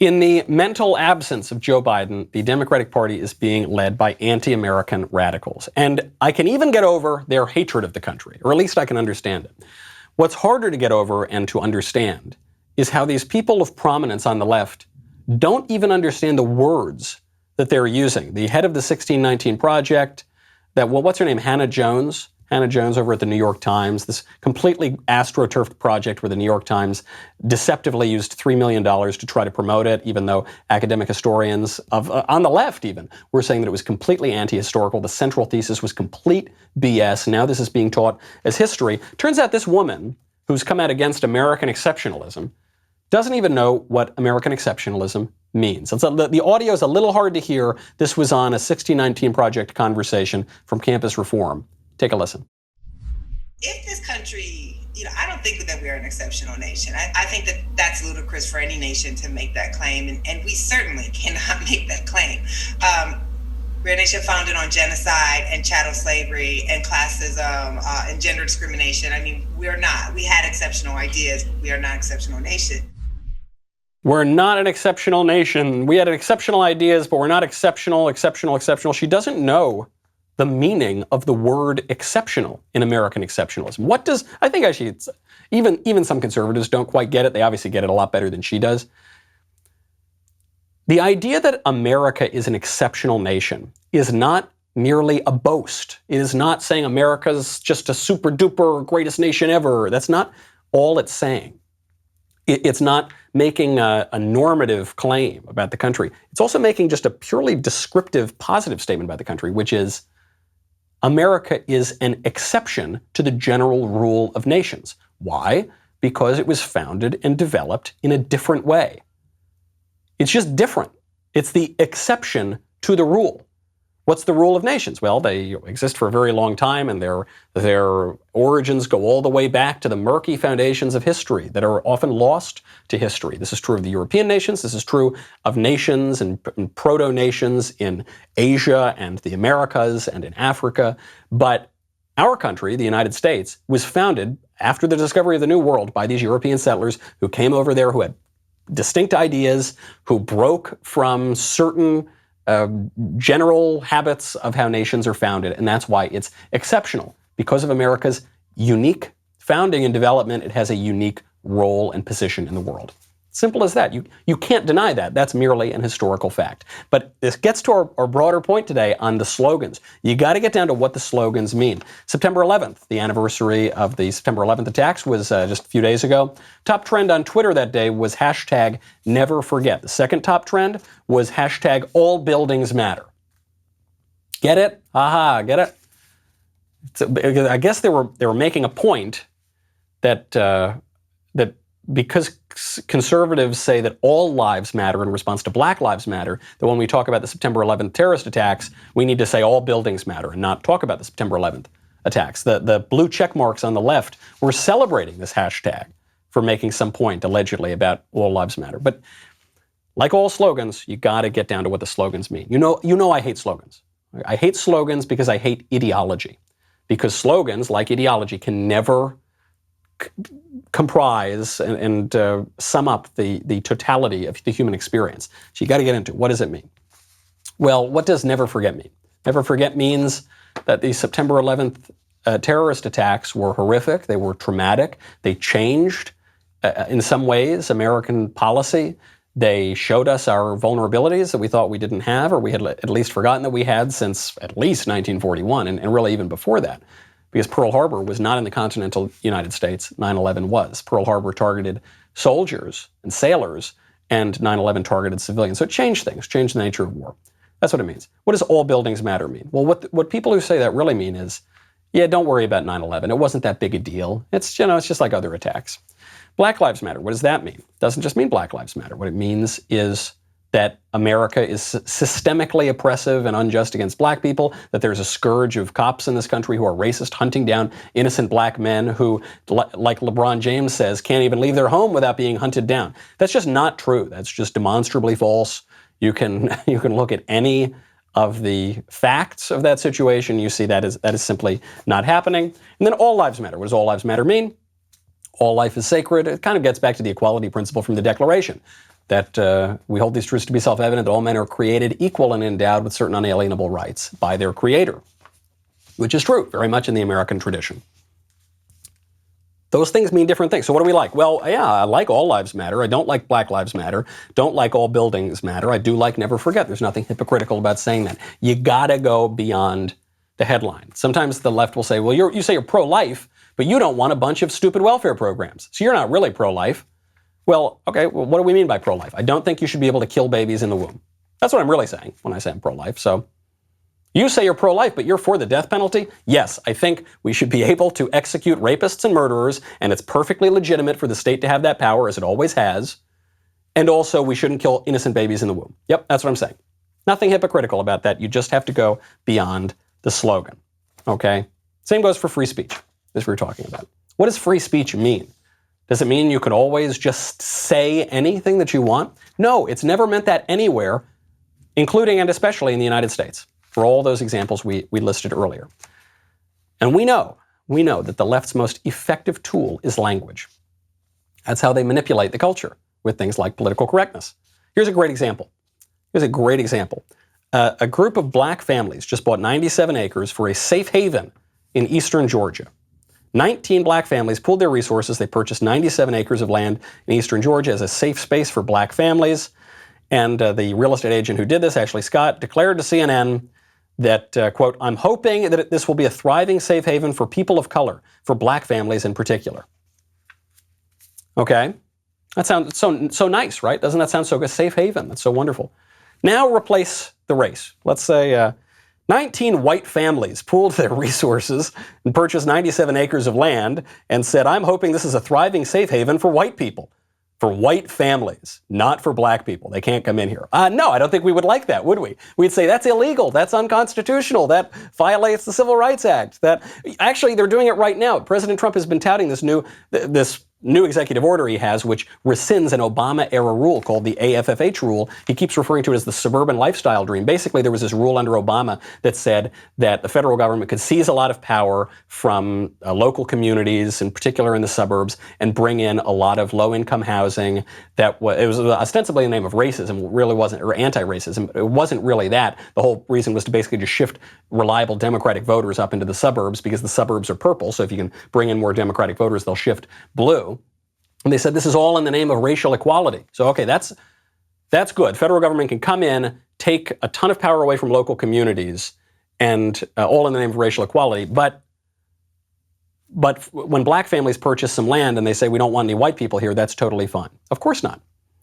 In the mental absence of Joe Biden, the Democratic Party is being led by anti-American radicals. And I can even get over their hatred of the country, or at least I can understand it. What's harder to get over and to understand is how these people of prominence on the left don't even understand the words that they're using. The head of the 1619 Project, what's her name, Hannah Jones over at the New York Times, this completely astroturfed project where the New York Times deceptively used $3 million to try to promote it, even though academic historians on the left even were saying that it was completely anti-historical. The central thesis was complete BS. Now this is being taught as history. Turns out this woman, who's come out against American exceptionalism, doesn't even know what American exceptionalism means. The audio is a little hard to hear. This was on a 1619 Project conversation from Campus Reform. Take a listen. If this country, I don't think that we're an exceptional nation. I think that that's ludicrous for any nation to make that claim, and we certainly cannot make that claim. We're a nation founded on genocide and chattel slavery and classism and gender discrimination. I mean, we're not. We had exceptional ideas. We are not an exceptional nation. We're not an exceptional nation. We had exceptional ideas, but we're not exceptional. She doesn't know the meaning of the word exceptional in American exceptionalism. I think actually even some conservatives don't quite get it. They obviously get it a lot better than she does. The idea that America is an exceptional nation is not merely a boast. It is not saying America's just a super duper greatest nation ever. That's not all it's saying. It's not making a normative claim about the country. It's also making just a purely descriptive, positive statement about the country, which is America is an exception to the general rule of nations. Why? Because it was founded and developed in a different way. It's just different. It's the exception to the rule. What's the rule of nations? Well, they exist for a very long time, and their origins go all the way back to the murky foundations of history that are often lost to history. This is true of the European nations. This is true of nations and proto-nations in Asia and the Americas and in Africa. But our country, the United States, was founded after the discovery of the New World by these European settlers who came over there, who had distinct ideas, who broke from certain general habits of how nations are founded, and that's why it's exceptional. Because of America's unique founding and development, it has a unique role and position in the world. Simple as that. You can't deny that. That's merely an historical fact. But this gets to our broader point today on the slogans. You got to get down to what the slogans mean. September 11th, the anniversary of the September 11th attacks, was just a few days ago. Top trend on Twitter that day was hashtag never forget. The second top trend was hashtag all buildings matter. Get it? Aha, get it? I guess they were making a point that because conservatives say that all lives matter in response to Black Lives Matter, that when we talk about the September 11th terrorist attacks, we need to say all buildings matter and not talk about the September 11th attacks. The blue check marks on the left were celebrating this hashtag for making some point, allegedly, about all lives matter. But like all slogans, you got to get down to what the slogans mean. You know I hate slogans. I hate slogans because I hate ideology. Because slogans, like ideology, can never comprise and sum up the totality of the human experience. So you got to get into what does it mean? Well, what does never forget mean? Never forget means that the September 11th terrorist attacks were horrific. They were traumatic. They changed, in some ways, American policy. They showed us our vulnerabilities that we thought we didn't have, or we had at least forgotten that we had since at least 1941, and really even before that. Because Pearl Harbor was not in the continental United States, 9/11 was. Pearl Harbor targeted soldiers and sailors, and 9/11 targeted civilians. So it changed things, changed the nature of war. That's what it means. What does all buildings matter mean? Well, what people who say that really mean is, yeah, don't worry about 9/11. It wasn't that big a deal. It's just like other attacks. Black Lives Matter, what does that mean? It doesn't just mean Black Lives Matter. What it means is that America is systemically oppressive and unjust against Black people, that there's a scourge of cops in this country who are racist, hunting down innocent Black men who, like LeBron James says, can't even leave their home without being hunted down. That's just not true. That's just demonstrably false. You can look at any of the facts of that situation. You see that is simply not happening. And then all lives matter. What does all lives matter mean? All life is sacred. It kind of gets back to the equality principle from the Declaration. that we hold these truths to be self-evident, that all men are created equal and endowed with certain unalienable rights by their creator, which is true very much in the American tradition. Those things mean different things. So what do we like? Well, yeah, I like all lives matter. I don't like Black Lives Matter. Don't like all buildings matter. I do like never forget. There's nothing hypocritical about saying that. You gotta go beyond the headline. Sometimes the left will say, well, you say you're pro-life, but you don't want a bunch of stupid welfare programs. So you're not really pro-life. Well, okay, well, what do we mean by pro-life? I don't think you should be able to kill babies in the womb. That's what I'm really saying when I say I'm pro-life. So you say you're pro-life, but you're for the death penalty? Yes, I think we should be able to execute rapists and murderers, and it's perfectly legitimate for the state to have that power, as it always has. And also, we shouldn't kill innocent babies in the womb. Yep, that's what I'm saying. Nothing hypocritical about that. You just have to go beyond the slogan, okay? Same goes for free speech, as we were talking about. What does free speech mean? Does it mean you can always just say anything that you want? No, it's never meant that anywhere, including and especially in the United States, for all those examples we listed earlier. And we know that the left's most effective tool is language. That's how they manipulate the culture with things like political correctness. Here's a great example. A group of black families just bought 97 acres for a safe haven in eastern Georgia. 19 black families pooled their resources. They purchased 97 acres of land in eastern Georgia as a safe space for black families. And the real estate agent who did this, Ashley Scott, declared to CNN that, quote, I'm hoping that this will be a thriving safe haven for people of color, for black families in particular. Okay? That sounds so nice, right? Doesn't that sound so good? Safe haven. That's so wonderful. Now replace the race. Let's say 19 white families pooled their resources and purchased 97 acres of land and said, I'm hoping this is a thriving safe haven for white people. For white families, not for black people. They can't come in here. No, I don't think we would like that, would we? We'd say that's illegal, that's unconstitutional, that violates the Civil Rights Act. That actually, they're doing it right now. President Trump has been touting this new executive order he has, which rescinds an Obama-era rule called the AFFH rule. He keeps referring to it as the suburban lifestyle dream. Basically, there was this rule under Obama that said that the federal government could seize a lot of power from local communities, in particular in the suburbs, and bring in a lot of low-income housing. It was ostensibly in the name of racism, really wasn't, or anti-racism. It wasn't really that. The whole reason was to basically just shift reliable Democratic voters up into the suburbs because the suburbs are purple. So if you can bring in more Democratic voters, they'll shift blue. And they said this is all in the name of racial equality. So, okay, that's good. Federal government can come in, take a ton of power away from local communities, and all in the name of racial equality. But when black families purchase some land and they say we don't want any white people here, that's totally fine. Of course not.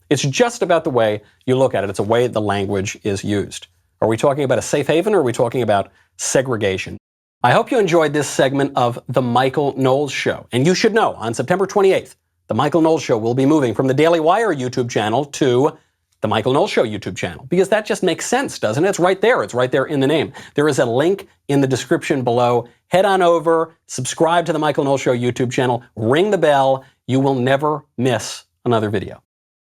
It's just about the way you look at it. It's a way the language is used. Are we talking about a safe haven or are we talking about segregation? I hope you enjoyed this segment of The Michael Knowles Show. And you should know, on September 28th, The Michael Knowles Show will be moving from the Daily Wire YouTube channel to The Michael Knowles Show YouTube channel, because that just makes sense, doesn't it? It's right there. It's right there in the name. There is a link in the description below. Head on over, subscribe to The Michael Knowles Show YouTube channel, ring the bell. You will never miss another video.